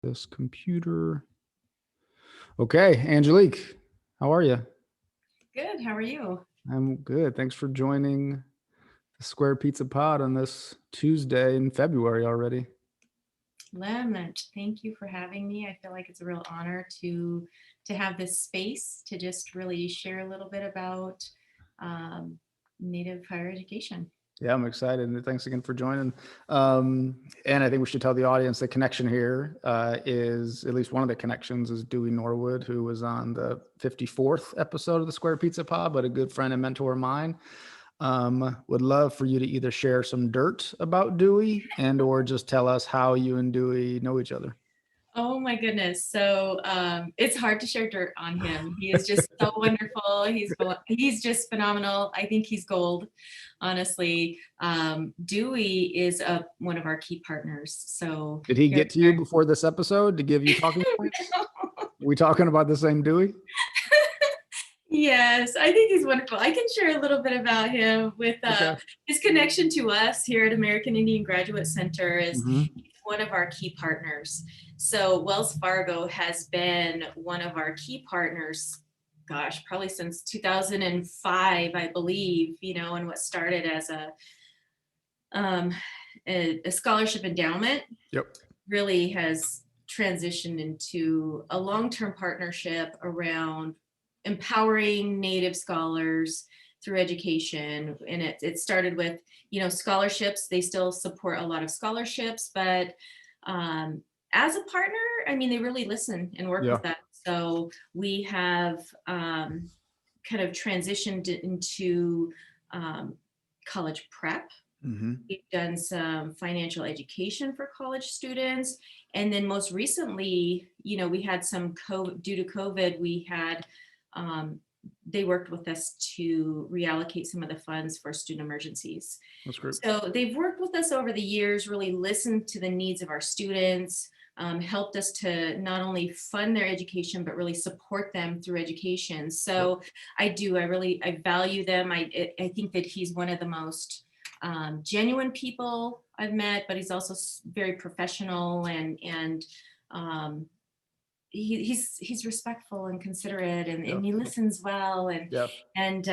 This computer. Okay, Angelique, how are you? Good. How are you? I'm good. Thanks for joining the Square Pizza Pod on this Tuesday in February already. Lemont, thank you for having me. I feel like it's a real honor to have this space to just really share a little bit about um, Native higher education. Yeah, I'm excited. And thanks again for joining. And I think we should tell the audience the connection here is at least one of the connections is Dewey Norwood, who was on the 54th episode of the Square Pizza Pod, but a good friend and mentor of mine. Would love for you to either share some dirt about Dewey and or just tell us how you and Dewey know each other. Oh my goodness. So it's hard to share dirt on him. He is just so wonderful. He's just phenomenal. I think he's gold, honestly. Dewey is one of our key partners. So Did he here get to you before this episode to give you talking points? We talking about the same Dewey? Yes, I think he's wonderful. I can share a little bit about him with Okay. his connection to us here at American Indian Graduate Center is Mm-hmm. he's one of our key partners. So Wells Fargo has been one of our key partners, gosh, probably since 2005, I believe, and what started as um, a scholarship endowment Yep. really has transitioned into a long-term partnership around empowering Native scholars through education. And it started with, scholarships. They still support a lot of scholarships, but as a partner, I mean, they really listen and work Yeah. with us. So we have kind of transitioned into college prep. Mm-hmm. We've done some financial education for college students. And then most recently, we had some COVID, due to COVID, we had, they worked with us to reallocate some of the funds for student emergencies. That's great. So they've worked with us over the years, really listened to the needs of our students, helped us to not only fund their education, but really support them through education. So I value them. I think that he's one of the most genuine people I've met, but he's also very professional and he's respectful and considerate and he listens well Yeah. and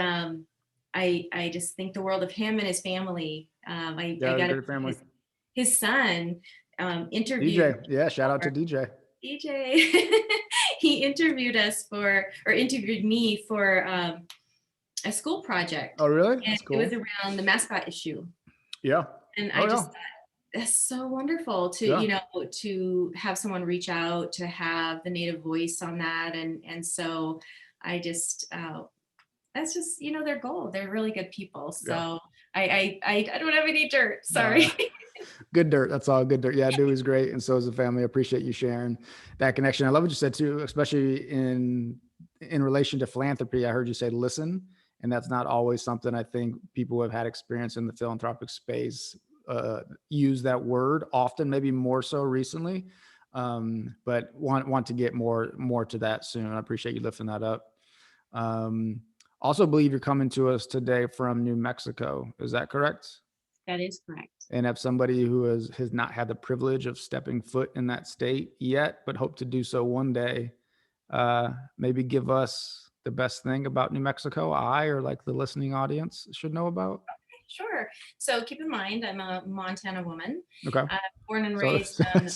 I just think the world of him and his family. I Yeah. got Great family. his son interviewed DJ. Yeah. Shout out to for DJ. DJ. He interviewed me for a school project, Oh, really? and That's it was cool. around the mascot issue. Yeah. And Oh, I yeah. just that's so wonderful to Yeah. to have someone reach out to have the Native voice on that, and so I just that's just their goal. They're really good people. Yeah. So I don't have any dirt. Sorry. Good dirt. That's all good dirt. Yeah, Dewey's great, and so is the family. I appreciate you sharing that connection. I love what you said too, especially in relation to philanthropy. I heard you say listen, and that's not always something I think people who have had experience in the philanthropic space use that word often, maybe more so recently. But want to get more to that soon. I appreciate you lifting that up. Um, Also believe you're coming to us today from New Mexico. Is that correct? That is correct. And if somebody who has not had the privilege of stepping foot in that state yet, but hope to do so one day, maybe give us the best thing about New Mexico I or like the listening audience should know about. Sure. So keep in mind, I'm a Montana woman, Okay. born and So, raised on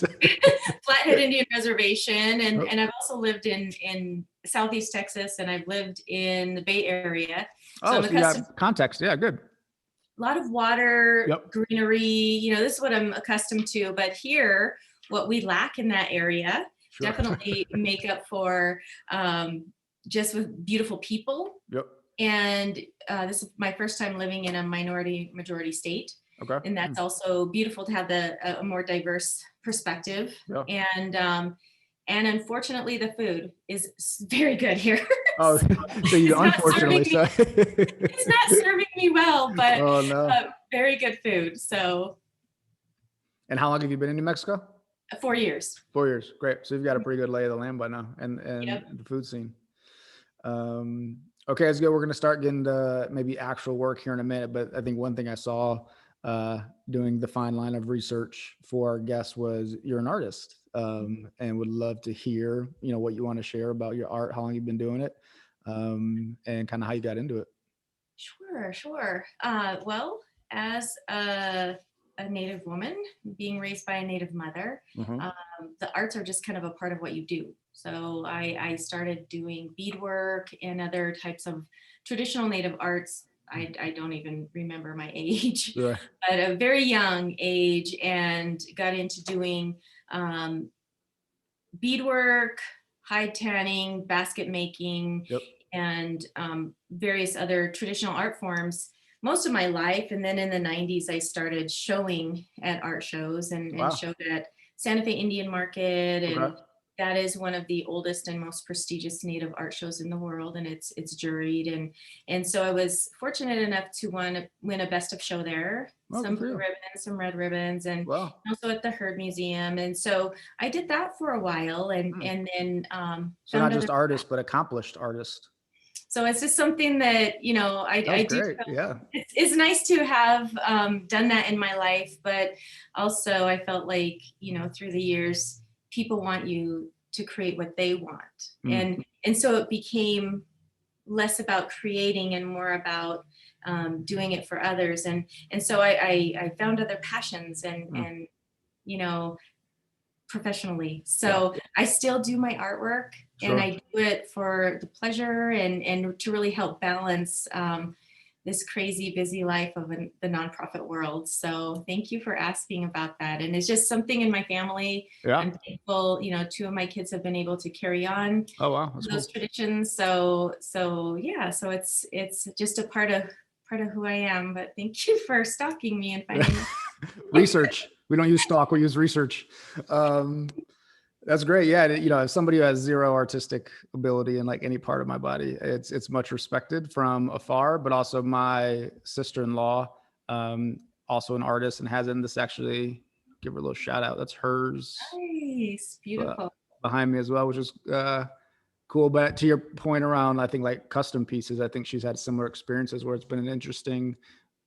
Flathead Indian Reservation, oh, and I've also lived in Southeast Texas, and I've lived in the Bay Area. So oh, I'm so you accustomed got context. Yeah, good. a lot of water, Yep. greenery. This is what I'm accustomed to. But here, what we lack in that area Sure. definitely make up for just with beautiful people. Yep. And this is my first time living in a minority majority state. Okay. And that's also beautiful to have a more diverse perspective. Yeah. And unfortunately, the food is very good here. Oh, so you it's not unfortunately serving me, say. it's not serving me well, but Oh no. very good food. So And how long have you been in New Mexico? 4 years. 4 years. Great. So you've got a pretty good lay of the land by now and Yep. the food scene. Okay, let's go. We're going to start getting to maybe actual work here in a minute. But I think one thing I saw doing the fine line of research for our guests was you're an artist. and would love to hear, what you want to share about your art, how long you've been doing it, and kind of how you got into it. Sure, sure. Well, as a Native woman, being raised by a Native mother, Hmm. the arts are just kind of a part of what you do. So I started doing beadwork and other types of traditional Native arts. I don't even remember my age, Right. but a very young age, and got into doing um, beadwork, hide tanning, basket making, Yep. and various other traditional art forms most of my life. And then in the 90s, I started showing at art shows and Wow. showed at Santa Fe Indian Market. Okay. And that is one of the oldest and most prestigious Native art shows in the world. And it's juried. And so I was fortunate enough to win a best of show there, Oh, some good for blue you. ribbons, some red ribbons, and Wow. also at the Heard Museum. And so I did that for a while, and Hmm. and then So not found just other. artist, but accomplished artist. So it's just something that That I was do great. feel Yeah. it's nice to have done that in my life, but also I felt like through the years people want you to create what they want, Mm. and so it became less about creating and more about doing it for others, and so I found other passions Mm. and you know professionally. Yeah. So I still do my artwork, and Sure. I do it for the pleasure and to really help balance this crazy busy life of the nonprofit world. So thank you for asking about that. And it's just something in my family. Yeah. I'm thankful, two of my kids have been able to carry on Oh, wow. That's those cool. traditions. So yeah, so it's just a part of who I am. But thank you for stalking me and finding. Research. We don't use stock. We use research. Um, that's great. Yeah. As somebody who has zero artistic ability in like any part of my body, it's much respected from afar, but also my sister-in-law, also an artist and has in this actually give her a little shout out. That's hers Nice, uh, beautiful. behind me as well, which is cool. But to your point around, I think like custom pieces, I think she's had similar experiences where it's been an interesting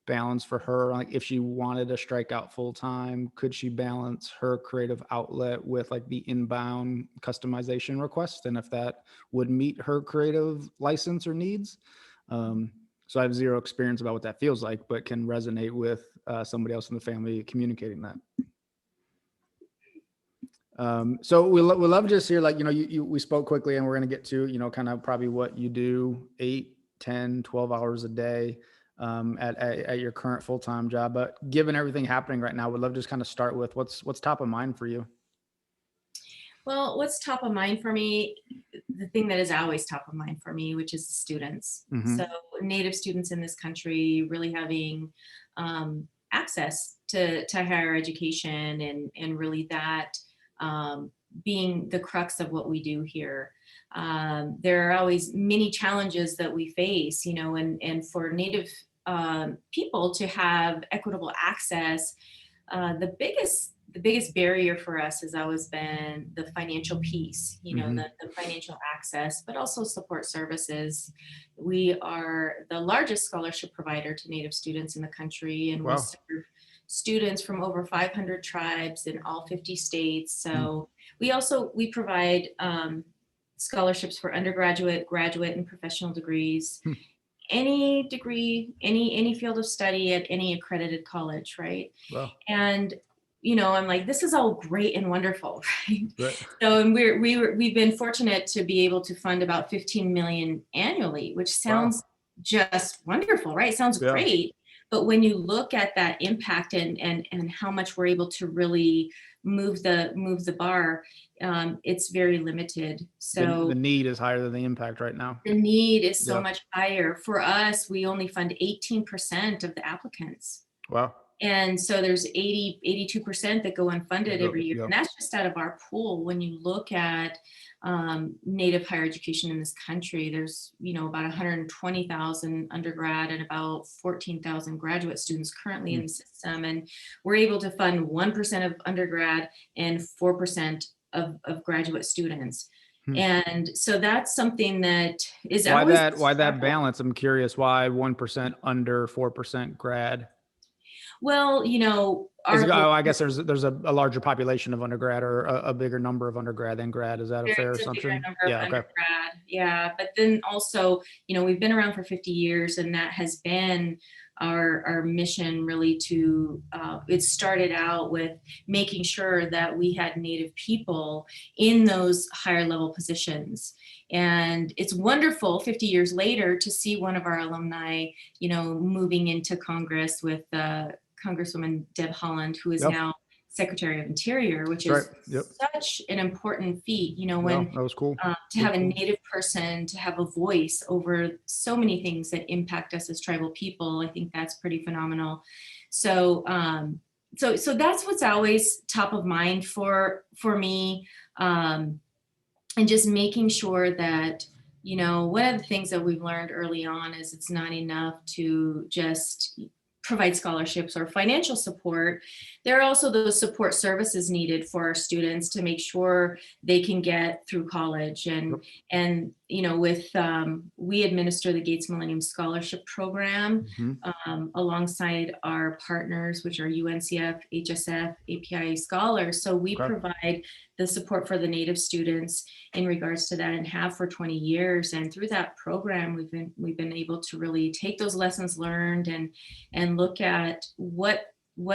balance for her. Like if she wanted to strike out full time, could she balance her creative outlet with like the inbound customization request? And if that would meet her creative license or needs. So I have zero experience about what that feels like, but can resonate with somebody else in the family communicating that. So we love just hear like, we spoke quickly and we're going to get to, kind of probably what you do 8, 10, 12 hours a day at your current full-time job. But given everything happening right now, we'd love to just kind of start with what's top of mind for you. Well, what's top of mind for me, the thing that is always top of mind for me, which is the students. So Mm-hmm. Native students in this country really having access to higher education, and really that um, being the crux of what we do here. There are always many challenges that we face, and for Native people to have equitable access, the biggest barrier for us has always been the financial piece, Mm-hmm. the financial access, but also support services. We are the largest scholarship provider to Native students in the country, and we Wow. serve students from over 500 tribes in all 50 states. Mm. So we provide scholarships for undergraduate, graduate, and professional degrees, Hmm. any degree, any field of study at any accredited college, right? Wow. And I'm like, this is all great and wonderful, right? Right. So, and we've been fortunate to be able to fund about 15 million annually, which Wow. sounds just wonderful, right? Sounds Yeah. great. But when you look at that impact and how much we're able to really move the bar, it's very limited. The So need is higher than the impact right now. the need is so Yeah. much higher. For us, we only fund 18% of the applicants. Wow. And so there's 82% that go unfunded every year. Yeah. And that's just out of our pool. When you look at Native higher education in this country, there's, about 120,000 undergrad and about 14,000 graduate students currently in Mm. the system. And we're able to fund 1% of undergrad and 4% of graduate students. Hmm. And so that's something that is Why always a that struggle. balance? I'm curious why 1% under 4% grad. Well, Is our it, goal oh, I guess there's a larger population of undergrad, or a bigger number of undergrad than grad. Is that a there fair is a bigger assumption? number of Yeah. Okay. undergrad. Yeah. But then also, we've been around for 50 years, and that has been our mission really to, it started out with making sure that we had Native people in those higher level positions. And it's wonderful 50 years later to see one of our alumni, moving into Congress with Congresswoman Deb Haaland, who is Yeah. now Secretary of Interior, which That's right. is Yep. such an important feat, Yeah, when that was cool. to have a Native person to have a voice over so many things that impact us as tribal people. I think that's pretty phenomenal. So, so that's what's always top of mind for me, and just making sure that, one of the things that we've learned early on is it's not enough to just provide scholarships or financial support. There are also those support services needed for our students to make sure they can get through college. And with we administer the Gates Millennium Scholarship Program, alongside our partners, which are UNCF, HSF, API scholars. So we Okay. provide the support for the Native students in regards to that, and have for 20 years. And through that program, we've been able to really take those lessons learned and look at what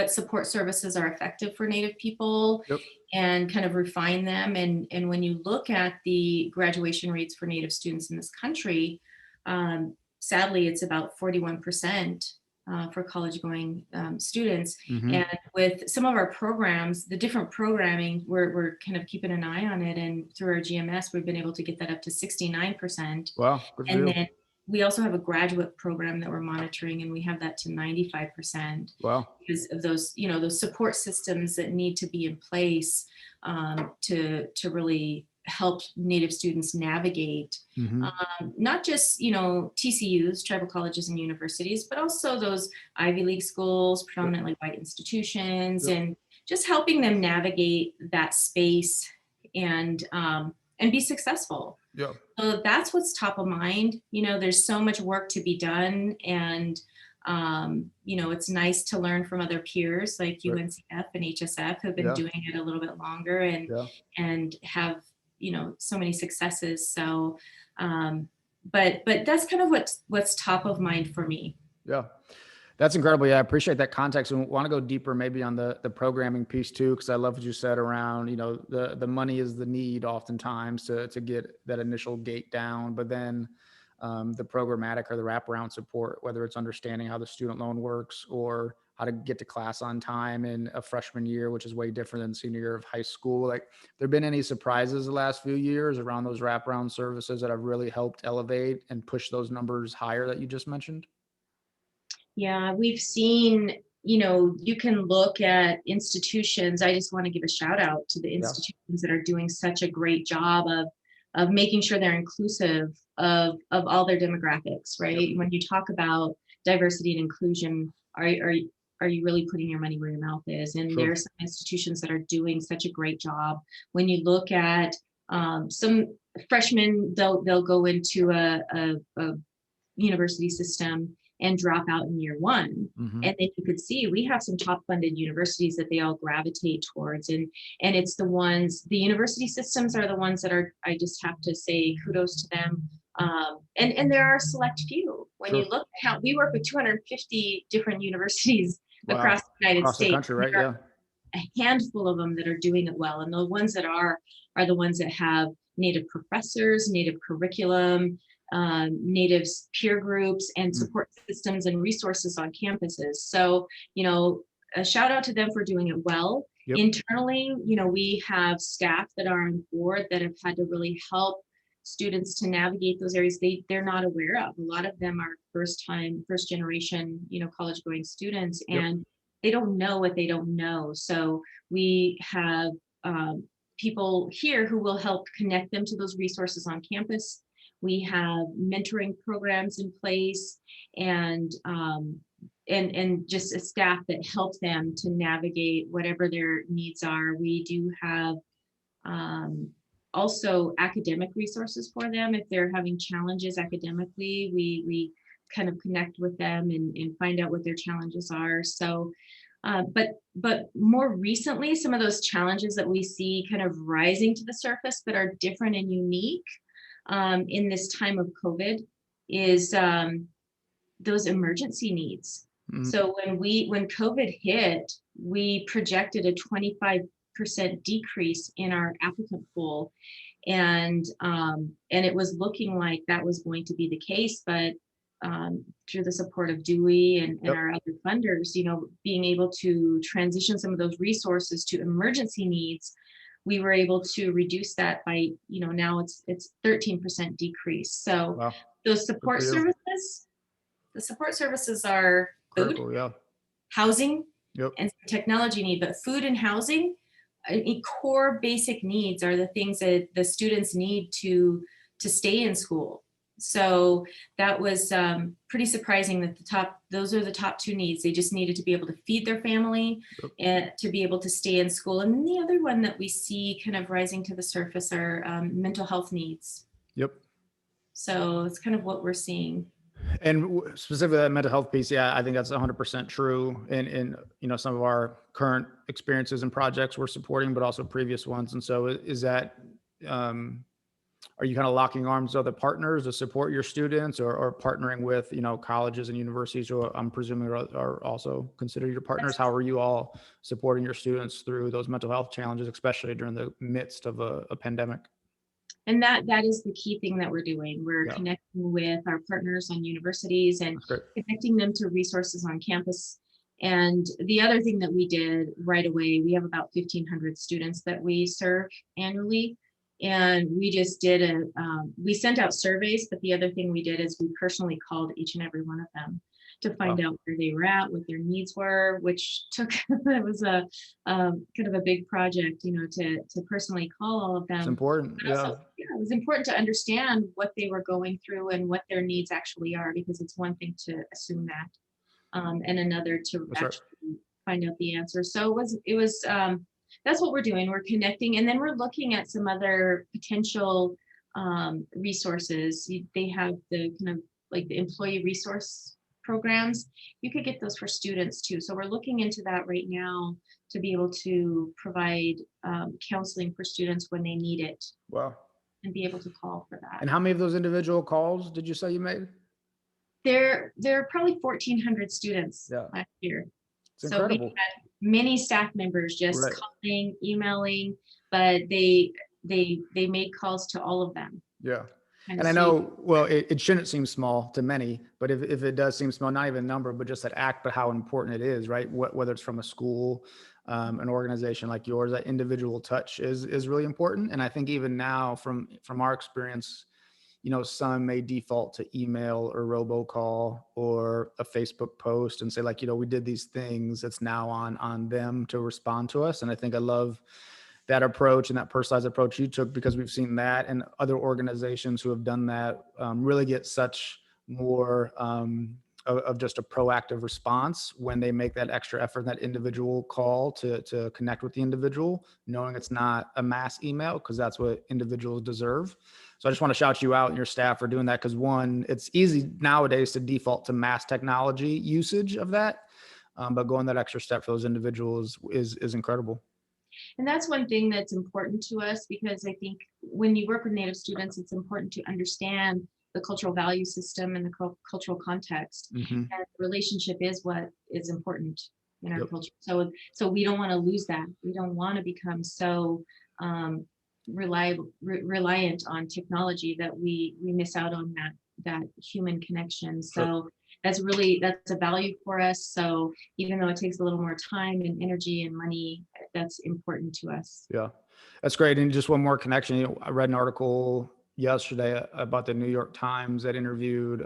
support services are effective for Native people, Yep. and kind of refine them. And when you look at the graduation rates for Native students in this country, sadly, it's about 41%. For college going students. And with some of our programs, the different programming, we're kind of keeping an eye on it. And through our GMS, we've been able to get that up to 69%. Wow. Good for And you. then we also have a graduate program that we're monitoring, and we have that to 95%. Wow. Because of those, those support systems that need to be in place to really help Native students navigate not just TCUs, tribal colleges and universities, but also those Ivy League schools, predominantly white institutions, and just helping them navigate that space and be successful. Yeah. So that's what's top of mind. There's so much work to be done, and it's nice to learn from other peers like UNCF and HSF who've been doing it a little bit longer and have so many successes. So but that's kind of what's top of mind for me. Yeah, that's incredible. Yeah, I appreciate that context, and want to go deeper maybe on the programming piece too, because I love what you said around the money is the need oftentimes to get that initial gate down, but then the programmatic or the wraparound support, whether it's understanding how the student loan works or how to get to class on time in a freshman year, which is way different than senior year of high school. Like, there been any surprises the last few years around those wraparound services that have really helped elevate and push those numbers higher that you just mentioned? Yeah, we've seen, you can look at institutions. I just want to give a shout out to the institutions that are doing such a great job of making sure they're inclusive of all their demographics, right? When you talk about diversity and inclusion, are you really putting your money where your mouth is? And there are some institutions that are doing such a great job. When you look at some freshmen, they'll go into a university system and drop out in year one. And then you could see we have some top funded universities that they all gravitate towards. And it's the university systems are the ones that are, I just have to say kudos to them. And there are a select few. When you look at how we work with 250 different universities across the United Across States. the country, right? Yeah. A handful of them that are doing it well. And the ones that are the ones that have Native professors, Native curriculum, Native peer groups, and support systems and resources on campuses. So, a shout out to them for doing it well. Internally, we have staff that are on board that have had to really help students to navigate those areas they're not aware of. A lot of them are first generation, college going students, and they don't know what they don't know. So we have people here who will help connect them to those resources on campus. We have mentoring programs in place, and just a staff that helps them to navigate whatever their needs are. We do have also academic resources for them if they're having challenges academically. We kind of connect with them and find out what their challenges are. So, but more recently, some of those challenges that we see kind of rising to the surface that are different and unique in this time of COVID is those emergency needs. Mhm. So when COVID hit, we projected a 25% decrease in our applicant pool, and it was looking like that was going to be the case, but through the support of Dewey and Yep. our other funders, being able to transition some of those resources to emergency needs, we were able to reduce that by, now it's 13% decrease. So Wow. those Good support for you. services, the support services are food, Critical. Yeah. housing, Yep. and technology need, but food and housing, core basic needs are the things that the students need to stay in school. So that was pretty surprising that those are the top two needs. They just needed to be able to feed their family Yep. and to be able to stay in school. And then the other one that we see kind of rising to the surface are mental health needs. Yep. So it's kind of what we're seeing. And specifically that mental health piece, yeah, I think that's 100% true. In some of our current experiences and projects we're supporting, but also previous ones. And so, is that are you kind of locking arms with other partners to support your students, or partnering with colleges and universities, who I'm presuming are also considered your partners? How are you all supporting your students through those mental health challenges, especially during the midst of a pandemic? And that is the key thing that we're doing. We're Yeah, connecting with our partners on universities and that's great. connecting them to resources on campus. And the other thing that we did right away, we have about 1,500 students that we serve annually. And we just we sent out surveys, but the other thing we did is we personally called each and every one of them to find out where they were at, what their needs were, which took, that was a kind of a big project, to personally call all of them. It's important. But also, yeah, it was important to understand what they were going through and what their needs actually are, because it's one thing to assume that, and another to That's right. actually find out the answer. So it was that's what we're doing. We're connecting, and then we're looking at some other potential resources. They have the kind of like the employee resource programs. You could get those for students too. So we're looking into that right now to be able to provide counseling for students when they need it, Wow. and be able to call for that. And how many of those individual calls did you say you made? There are probably 1,400 students Yeah, last year. it's So we incredible. had many staff members just Right. calling, emailing, but they made calls to all of them. Yeah. Kind And of I see. know, well, it shouldn't seem small to many, but if it does seem small, not even a number, but just that act, but how important it is, right? Whether it's from a school, an organization like yours, that individual touch is really important. And I think even now, from our experience, some may default to email or robocall or a Facebook post and say, like, we did these things. It's now on them to respond to us. And I think I love that approach and that personalized approach you took, because we've seen that and other organizations who have done that really get such more of just a proactive response when they make that extra effort, that individual call to connect with the individual, knowing it's not a mass email, because that's what individuals deserve. So I just want to shout you out and your staff for doing that, because one, it's easy nowadays to default to mass technology usage of that, but going that extra step for those individuals is incredible. And that's one thing that's important to us, because I think when you work with Native students, it's important to understand the cultural value system and the cultural context. Mm-hmm. And the relationship is what is important in our Yep. culture. So we don't want to lose that. We don't want to become so reliant on technology that we miss out on that human connection. So that's a value for us. So even though it takes a little more time and energy and money, that's important to us. Yeah, that's great. And just one more connection. I read an article yesterday about the New York Times that interviewed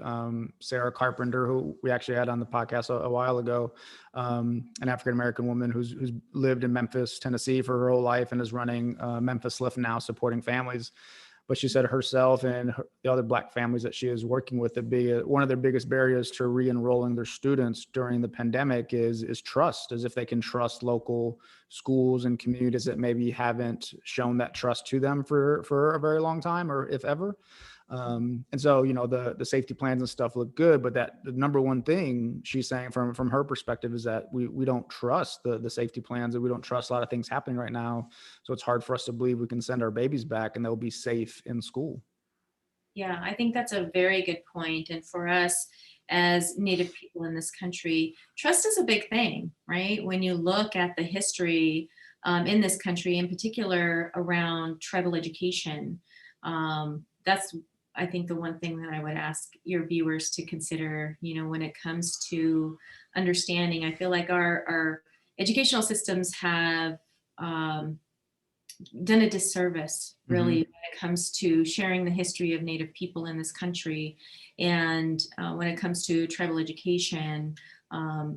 Sarah Carpenter, who we actually had on the podcast a while ago, an African-American woman who's lived in Memphis, Tennessee for her whole life and is running Memphis Lift now, supporting families. But she said herself and the other Black families that she is working with, one of their biggest barriers to re-enrolling their students during the pandemic is trust, as if they can trust local schools and communities that maybe haven't shown that trust to them for a very long time, or if ever. And so, the safety plans and stuff look good, but that the number one thing she's saying from her perspective is that we don't trust the safety plans, and we don't trust a lot of things happening right now. So it's hard for us to believe we can send our babies back and they'll be safe in school. Yeah, I think that's a very good point. And for us as Native people in this country, trust is a big thing, right? When you look at the history in this country, in particular around tribal education, that's, I think, the one thing that I would ask your viewers to consider, when it comes to understanding. I feel like our educational systems have done a disservice, really, Mhm. when it comes to sharing the history of Native people in this country. And when it comes to tribal education,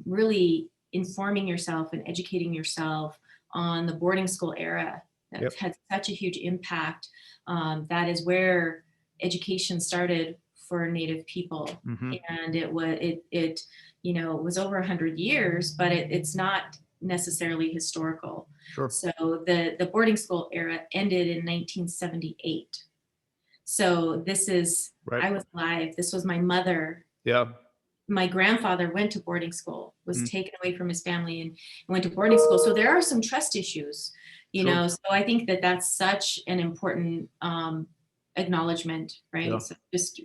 really informing yourself and educating yourself on the boarding school era that's Yep. had such a huge impact. That is where education started for Native people. Mhm. And it was over 100 years, but it's not necessarily historical. Sure. So the boarding school era ended in 1978. So Right. I was alive. This was my mother. Yeah. My grandfather went to boarding school, was Mm. taken away from his family and went to boarding school. So there are some trust issues, Sure. So I think that that's such an important acknowledgement, right? Yeah. So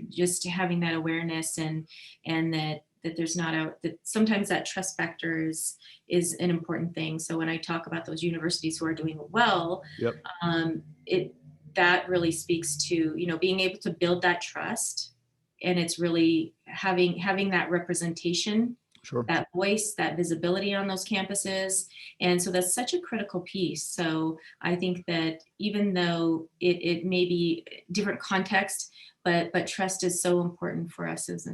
just having that awareness, and that there's not that sometimes that trust factor is an important thing. So when I talk about those universities who are doing well, Yep. it that really speaks to being able to build that trust, and it's really having that representation, Sure. that voice, that visibility on those campuses. And so that's such a critical piece. So I think that even though it may be different context, but trust is so important for us as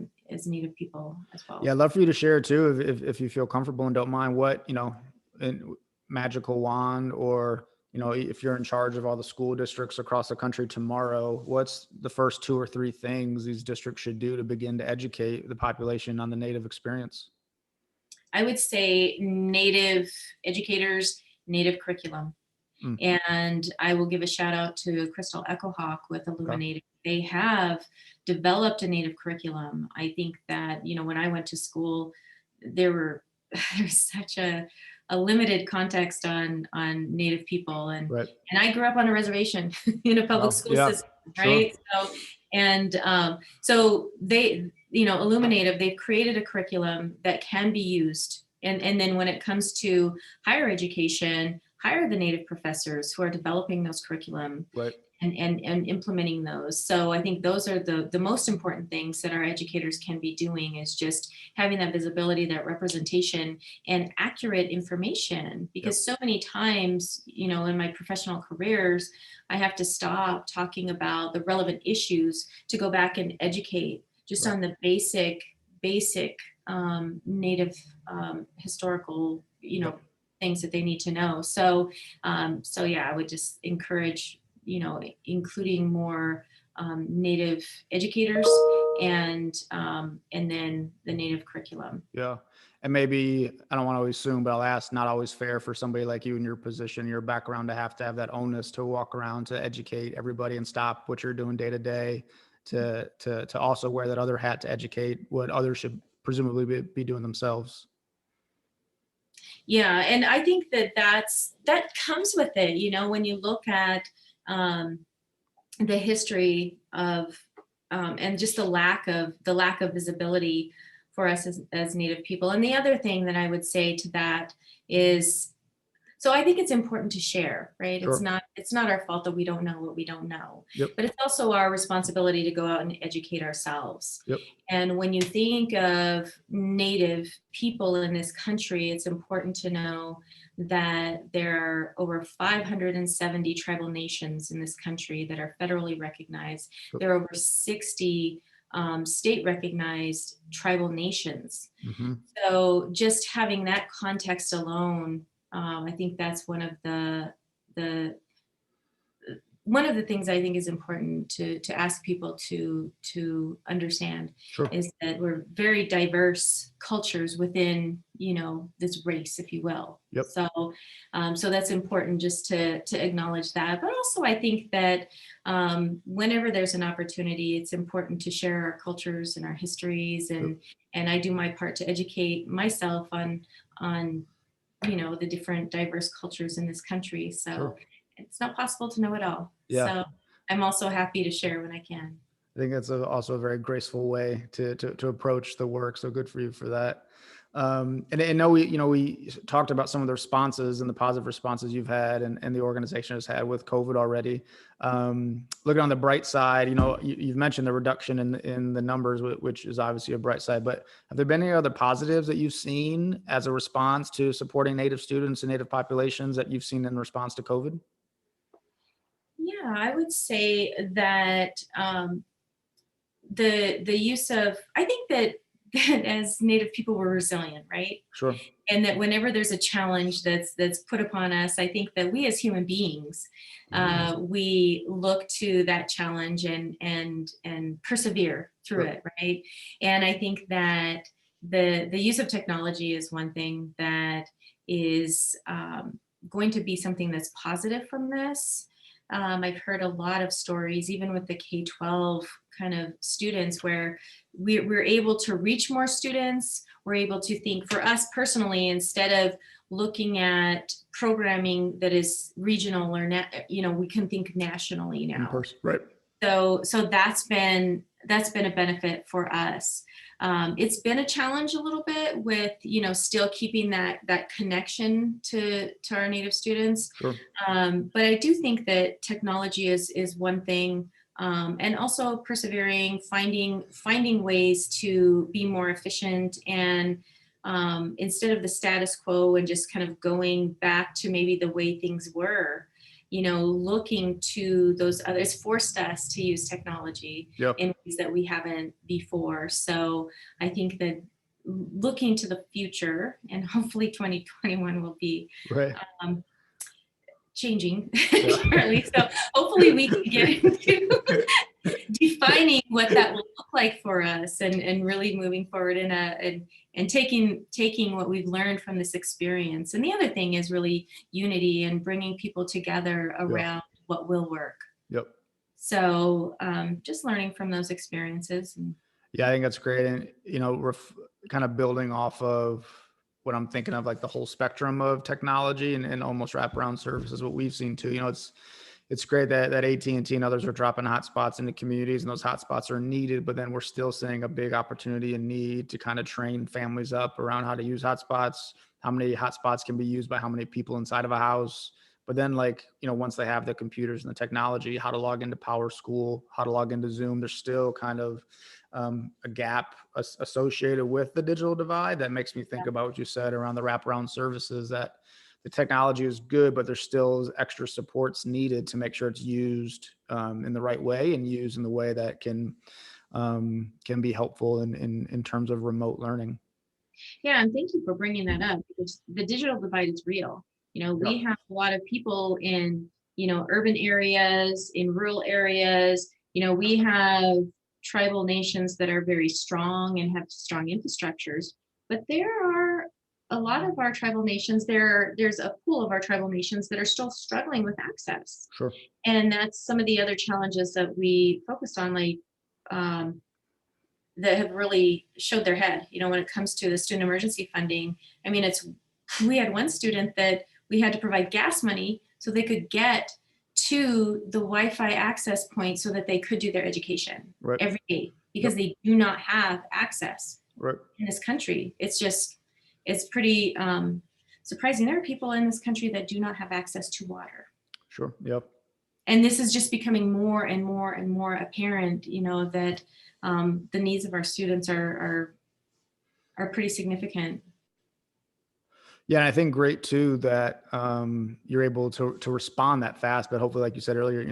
Native people as Yeah, well. I'd love for you to share too, if you feel comfortable and don't mind, what, magical wand, or, if you're in charge of all the school districts across the country tomorrow, what's the first two or three things these districts should do to begin to educate the population on the Native experience? I would say Native educators, Native curriculum. Mm. And I will give a shout out to Crystal Echohawk with Okay. Illuminated. They have developed a Native curriculum. I think that, when I went to school, there were there's such a limited context on Native people. Right. And I grew up on a reservation in a public Wow. school Yeah. system, Sure. right? So they, Illuminative, they've created a curriculum that can be used. And then when it comes to higher education, hire the Native professors who are developing those curriculum Right. and implementing those. So I think those are the most important things that our educators can be doing, is just having that visibility, that representation, and accurate information. Yep. Because so many times, in my professional careers, I have to stop talking about the relevant issues to go back and educate just Right. on the basic Native historical, Yep. things that they need to know. So yeah, I would just encourage, including more Native educators, and then the Native curriculum. Yeah. And maybe, I don't want to assume, but I'll ask, not always fair for somebody like you in your position, your background, to have that onus to walk around to educate everybody and stop what you're doing day to day to also wear that other hat to educate what others should presumably be doing themselves. Yeah, and I think that comes with it. When you look at um, the history of and just the lack of visibility for us as Native people. And the other thing that I would say to that is, so I think it's important to share, right? It's Sure. not it's not our fault that we don't know what we don't know, Yep. but it's also our responsibility to go out and educate ourselves. Yep. And when you think of Native people in this country, it's important to know that there are over 570 tribal nations in this country that are federally recognized. Yep. There are over 60 state recognized tribal nations. Mm-hmm. So just having that context alone, I think that's the one of the things I think is important to ask people to understand, Sure. is that we're very diverse cultures within this race, if you will. Yep. So that's important just to acknowledge that. But also I think that whenever there's an opportunity, it's important to share our cultures and our histories, and I do my part to educate myself on the different diverse cultures in this country. So Sure. it's not possible to know it all. Yeah. So I'm also happy to share when I can. I think that's also a very graceful way to approach the work. So good for you for that. And I know we talked about some of the responses and the positive responses you've had and the organization has had with COVID already. Looking on the bright side, you've mentioned the reduction in the numbers, which is obviously a bright side. But have there been any other positives that you've seen as a response to supporting Native students and Native populations that you've seen in response to COVID? Yeah, I would say that the use of, I think that as Native people, we're resilient, right? Sure. And that whenever there's a challenge that's put upon us, I think that we as human beings, we look to that challenge and persevere through it, right? And I think that the use of technology is one thing that is going to be something that's positive from this. I've heard a lot of stories, even with the K-12 kind of students, where we're able to reach more students. We're able to think, for us personally, instead of looking at programming that is regional or we can think nationally now. In person, right? So that's been a benefit for us. It's been a challenge a little bit with still keeping that connection to our Native students. Sure. But I do think that technology is one thing, and also persevering, finding ways to be more efficient, and instead of the status quo and just kind of going back to maybe the way things were, looking to those others, forced us to use technology in ways that we haven't before. So I think that looking to the future, and hopefully 2021 will be changing shortly. So hopefully we can get into defining what that will look like for us, and really moving forward and taking what we've learned from this experience. And the other thing is really unity and bringing people together around what will work. Yep. So just learning from those experiences. Yeah, I think that's great. And, we're kind of building off of what I'm thinking of, like the whole spectrum of technology and almost wraparound services, what we've seen too. It's great that AT&T and others are dropping hotspots into communities, and those hotspots are needed, but then we're still seeing a big opportunity and need to kind of train families up around how to use hotspots, how many hotspots can be used by how many people inside of a house. But then once they have the computers and the technology, how to log into Power School, how to log into Zoom, there's still kind of a gap associated with the digital divide that makes me think about what you said around the wraparound services, that the technology is good, but there's still extra supports needed to make sure it's used in the right way and used in the way that can be helpful in terms of remote learning. Yeah, and thank you for bringing that up, because the digital divide is real. We have a lot of people in, urban areas, in rural areas. We have tribal nations that are very strong and have strong infrastructures, but there are a lot of our tribal nations, there's a pool of our tribal nations that are still struggling with access. Sure. And that's some of the other challenges that we focused on, that have really showed their head, when it comes to the student emergency funding. I mean, we had one student that we had to provide gas money so they could get to the Wi-Fi access point so that they could do their education every day, because they do not have access in this country. It's pretty surprising. There are people in this country that do not have access to water. Sure. Yep. And this is just becoming more and more and more apparent, that the needs of our students are pretty significant. Yeah, and I think great too that you're able to respond that fast. But hopefully, like you said earlier,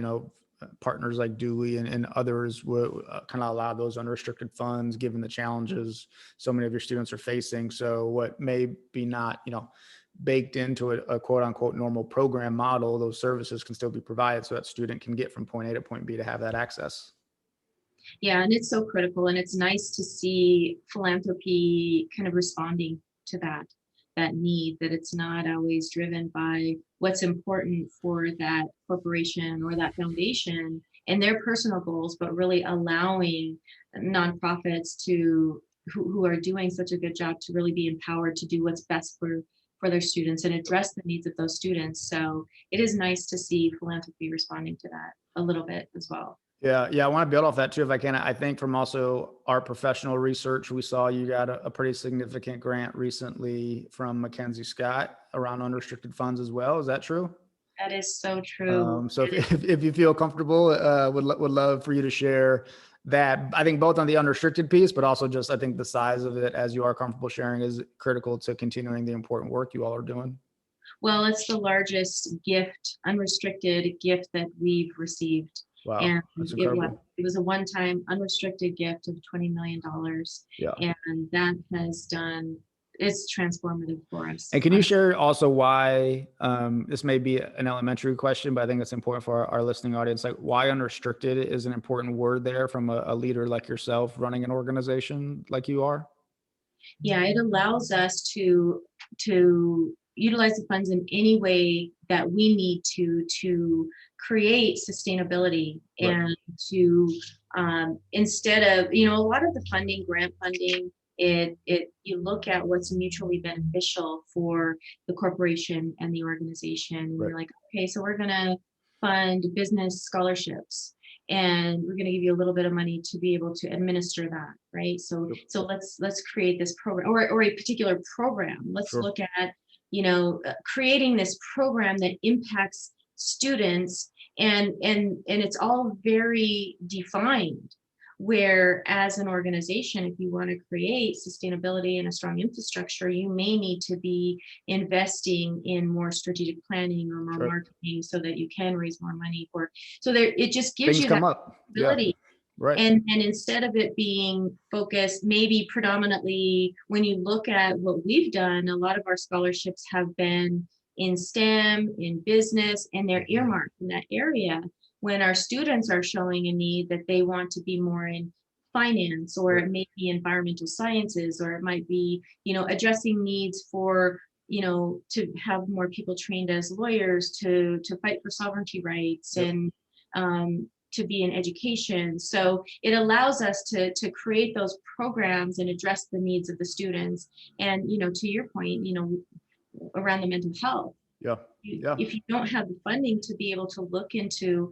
partners like Dewey and others will kind of allow those unrestricted funds, given the challenges so many of your students are facing. So what may be not, baked into a quote unquote normal program model, those services can still be provided so that student can get from point A to point B to have that access. Yeah, and it's so critical, and it's nice to see philanthropy kind of responding to that need, that it's not always driven by what's important for that corporation or that foundation and their personal goals, but really allowing nonprofits who are doing such a good job to really be empowered to do what's best for their students and address the needs of those students. So it is nice to see philanthropy responding to that a little bit as well. Yeah, yeah, I want to build off that too, if I can. I think from also our professional research, we saw you got a pretty significant grant recently from Mackenzie Scott around unrestricted funds as well. Is that true? That is so true. So if you feel comfortable, would love for you to share that. I think both on the unrestricted piece, but also just I think the size of it, as you are comfortable sharing, is critical to continuing the important work you all are doing. Well, it's the largest gift, unrestricted gift that we've received. Wow, And that's it incredible. was a one-time unrestricted gift of $20 million. Yeah. And that it's transformative for us. And can you share also why, this may be an elementary question, but I think it's important for our listening audience, like why unrestricted is an important word there from a leader like yourself running an organization like you are? Yeah, it allows us to utilize the funds in any way that we need to create sustainability Right, and to instead of, a lot of the funding, grant funding, it you look at what's mutually beneficial for the corporation and the organization, and right, you're like, okay, so we're gonna fund business scholarships and we're going to give you a little bit of money to be able to administer that, right? So yep, let's create this program, or a particular program. Let's sure, look at creating this program that impacts students, and it's all very defined, where as an organization, if you want to create sustainability and a strong infrastructure, you may need to be investing in more strategic planning or more sure. marketing so that you can raise more money for. So there, it just gives Things you that come up. Yeah, ability. right, And instead of it being focused, maybe predominantly, when you look at what we've done, a lot of our scholarships have been in STEM, in business, and they're earmarked in that area. When our students are showing a need that they want to be more in finance, or right, it may be environmental sciences, or it might be, addressing needs for, to have more people trained as lawyers to fight for sovereignty rights, yep, and to be in education. So it allows us to create those programs and address the needs of the students. And, to your point, around the mental health, yeah, yeah, if you don't have the funding to be able to look into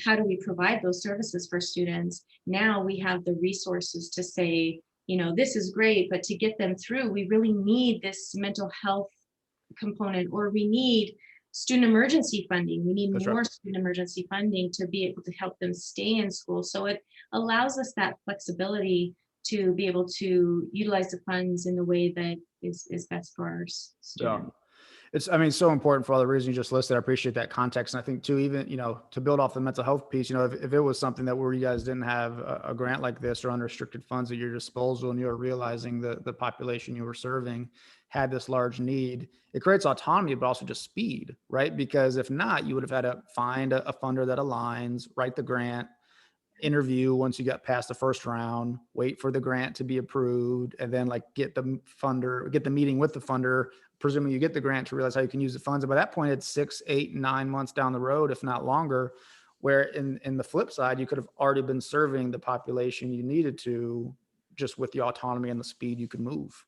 how do we provide those services for students, now we have the resources to say, this is great, but to get them through, we really need this mental health component, or we need student emergency funding. We need that's right. more student emergency funding to be able to help them stay in school. So it allows us that flexibility to be able to utilize the funds in the way that is best for our Yeah. students. I mean, so important for all the reasons you just listed. I appreciate that context. And I think too, even, to build off the mental health piece, if it was something that where you guys didn't have a grant like this or unrestricted funds at your disposal, and you were realizing the population you were serving had this large need, it creates autonomy, but also just speed, right? Because if not, you would have had to find a funder that aligns, write the grant, interview once you got past the first round, wait for the grant to be approved, and then like get the meeting with the funder, presuming you get the grant, to realize how you can use the funds. And by that point, it's 6, 8, 9 months down the road, if not longer, where in the flip side, you could have already been serving the population you needed to, just with the autonomy and the speed you could move.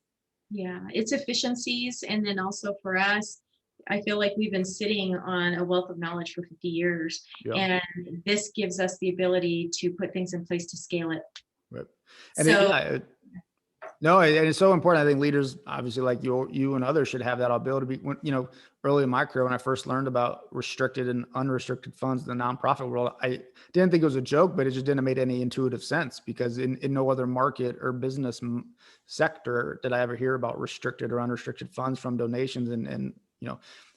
Yeah, it's efficiencies. And then also for us, I feel like we've been sitting on a wealth of knowledge for 50 years. Yeah. And this gives us the ability to put things in place to scale it. Right. And So no, and it's so important. I think leaders, obviously, like you and others, should have that ability. When, early in my career, when I first learned about restricted and unrestricted funds in the nonprofit world, I didn't think it was a joke, but it just didn't make any intuitive sense, because in no other market or business sector did I ever hear about restricted or unrestricted funds from donations, and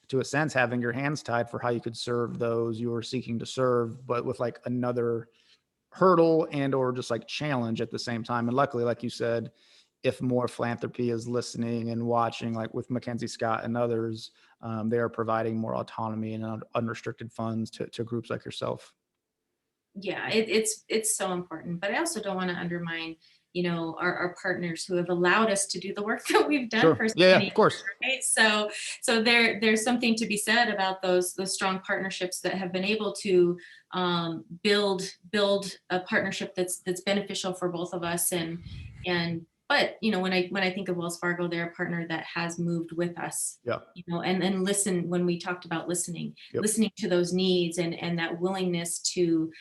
to a sense, having your hands tied for how you could serve those you were seeking to serve, but with like another hurdle and or just like challenge at the same time. And luckily, like you said, if more philanthropy is listening and watching, like with Mackenzie Scott and others, they are providing more autonomy and unrestricted funds to groups like yourself. yeah, it's so important. But I also don't want to undermine our partners who have allowed us to do the work that we've done Sure. for so Yeah, many of course. years, right? So there's something to be said about those strong partnerships that have been able to build a partnership that's beneficial for both of us. But when I think of Wells Fargo, they're a partner that has moved with us, Yeah. and listen, when we talked about listening, Yep. listening to those needs and that willingness to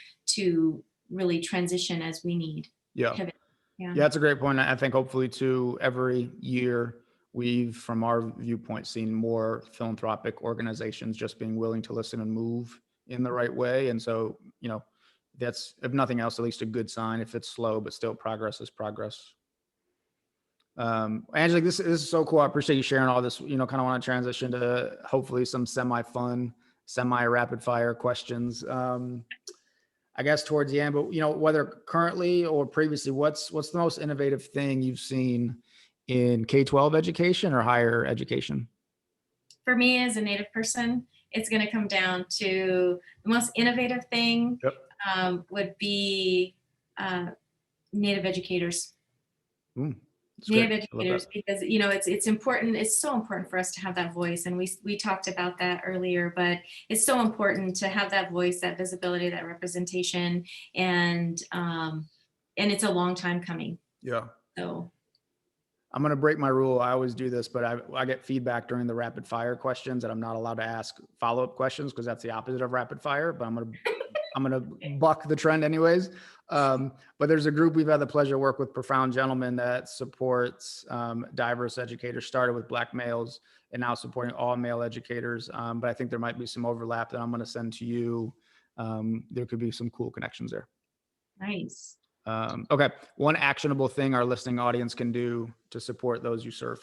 really transition as we need. Yeah. Pivot. Yeah, that's a great point. I think hopefully too, every year we've, from our viewpoint, seen more philanthropic organizations just being willing to listen and move in the right way. And so, that's, if nothing else, at least a good sign. If it's slow, but still progress is progress. Angelique, this is so cool. I appreciate you sharing all this. Kind of want to transition to hopefully some semi-fun, semi-rapid fire questions. I guess towards the end, but whether currently or previously, what's the most innovative thing you've seen in K-12 education or higher education? For me, as a Native person, it's going to come down to the most innovative thing. Yep. Would be Native educators. Native educators, because it's important. It's so important for us to have that voice, and we talked about that earlier. But it's so important to have that voice, that visibility, that representation, and it's a long time coming. Yeah. So I'm going to break my rule. I always do this, but I get feedback during the rapid fire questions that I'm not allowed to ask follow-up questions because that's the opposite of rapid fire. But I'm going to buck the trend anyways. But there's a group we've had the pleasure to work with, Profound Gentlemen, that supports diverse educators, started with Black males and now supporting all male educators. But I think there might be some overlap that I'm going to send to you. There could be some cool connections there. nice. Okay. One actionable thing our listening audience can do to support those you serve.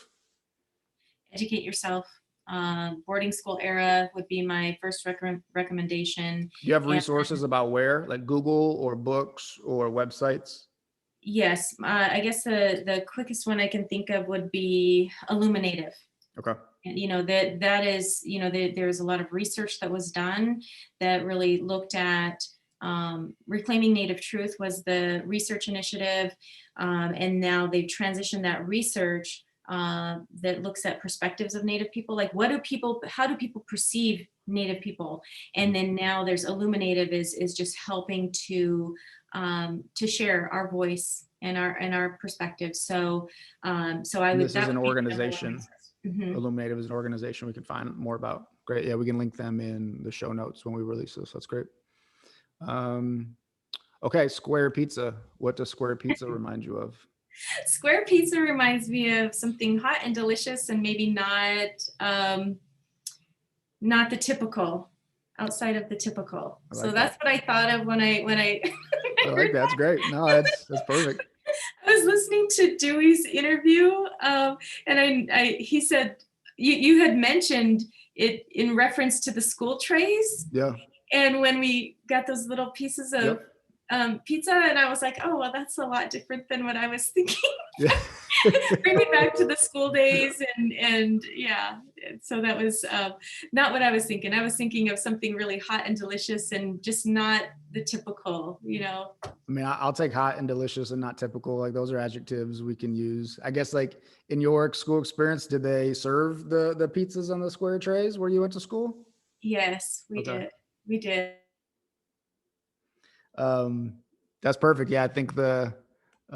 Educate yourself. Boarding school era would be my first recommendation. Do you have resources about where, like Google or books or websites? Yes. I guess the quickest one I can think of would be Illuminative. Okay. And that is, there's a lot of research that was done that really looked at Reclaiming Native Truth was the research initiative. And now they've transitioned that research that looks at perspectives of Native people. Like how do people perceive Native people? And then now there's Illuminative is just helping to share our voice and our perspective. So I would. This is an organization. Illuminative is an organization we can find more about. Great. Yeah, we can link them in the show notes when we release this. That's great. Okay, Square Pizza. What does Square Pizza remind you of? Square Pizza reminds me of something hot and delicious, and maybe not the typical, outside of the typical. Like so that's what I thought of when I I like that. That's great. No, that's perfect. I was listening to Dewey's interview, and he said you had mentioned it in reference to the school trays. Yeah. And when we got those little pieces of pizza, and I was like, oh, well, that's a lot different than what I was thinking. Yeah. Bring me back to the school days, and yeah. So that was not what I was thinking. I was thinking of something really hot and delicious, and just not the typical, I mean, I'll take hot and delicious and not typical. Like those are adjectives we can use. I guess like in your school experience, did they serve the pizzas on the square trays where you went to school? Yes, we did. We did. That's perfect. Yeah, I think the